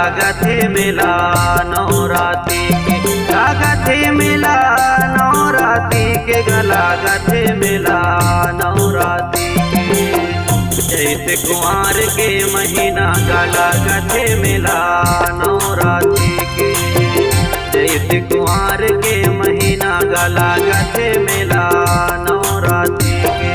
लागथे मेला नवरात्रि के लागथे मेला नवरात्रि के लागथे मेला नवरात्रि के चैत कुंवर के महीना का लागथे मेला नवरात्रि के चैत कुंवर के महीना का लागथे मेला नवरात्रि के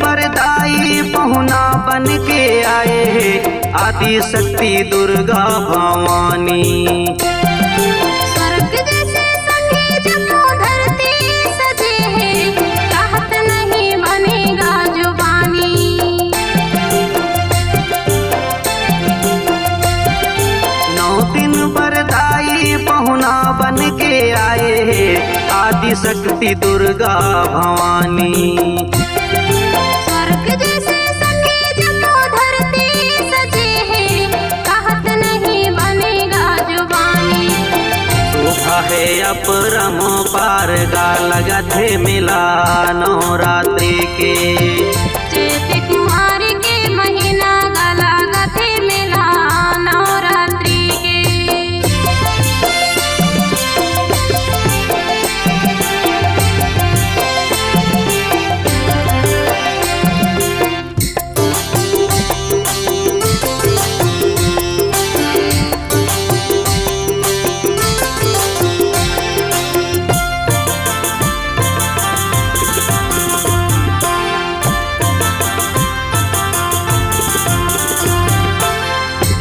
बरदाई पहुना बन के आए हैं आदि शक्ति दुर्गा भवानी। स्वर्ग जैसे संगे जम्मू धरती सजे हैं कहत नहीं बनेगा जुबानी। 9 दिन बरदाई पहुना बन के आए हैं आदि शक्ति दुर्गा भवानी। स्वर्ग जैसे संगे जम्मू धरती सजे हैं कहत नहीं बनेगा जुबानी। शोभा है अपरम पार गा लगथे मेला नवरात्रि के चैत कुंवर के महीना गा लागथे मेला नवरात्रि के।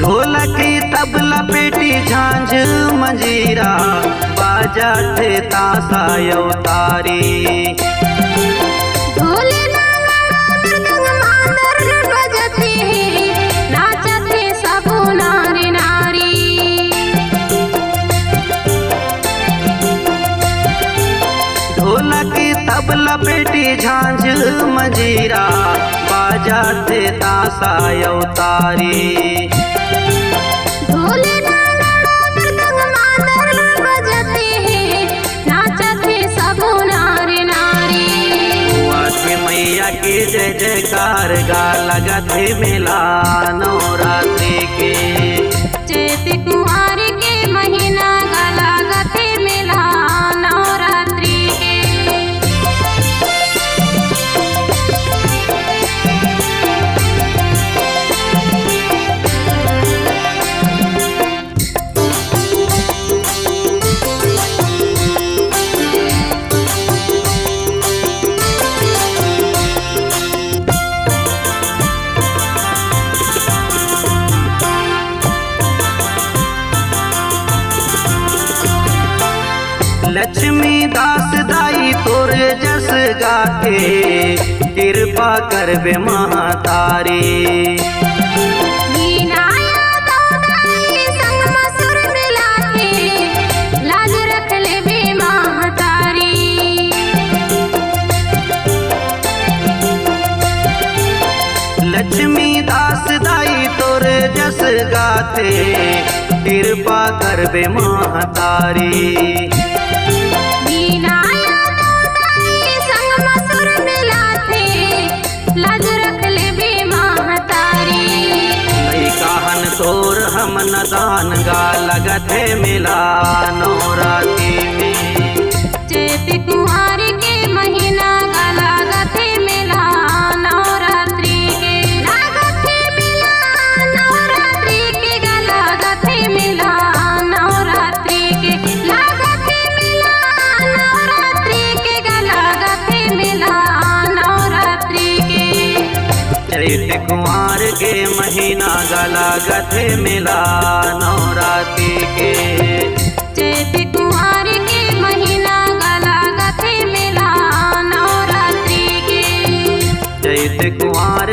ढोलकी तबला पेटी झांझ मंजीरा बाजा थे तासा अवतारी। ढोल नगाड़ा मृदंग मादर बजते हैं नाचते सब नारी नारी। ढोलकी तबला पेटी झांझ मंजीरा बाजा थे तासा अवतारी। ढोल नगाड़ा मृदंग मादर बजते हैं नाचते सब नारी नारी। वाथे मैया के जय जयकार गा लगथे मेला नवरात्रि के चैत कुंवर के महीना गा लागथे मेला नवरात्रि के। लक्ष्मी दास दाई तोरे जस गाके कृपा करबे महातारी। बीना यादव दाई संग मसुर मिलाके लाज रख लेबे महतारी। लक्ष्मी दास दाई तोरे जस गाते कृपा करबे महातारी। बीना यादव दाई संग मसुर मिलाके लाज रख लेबे महतारी। कहन तोर हम नदान गा लगथे मेला नवरात्रि में चैत कुंवर के महीना गा लागथे मेला नवरात्रि के। लागथे मेला नवरात्रि के गा लागथे मेला नवरात्रि के। लागथे मेला चैत कुंवार के महीना गला गथे मिला नवरात्रि के। चैत कुंवार के महीना गला गथे मिला नवरात्रि के। चैत कुंवार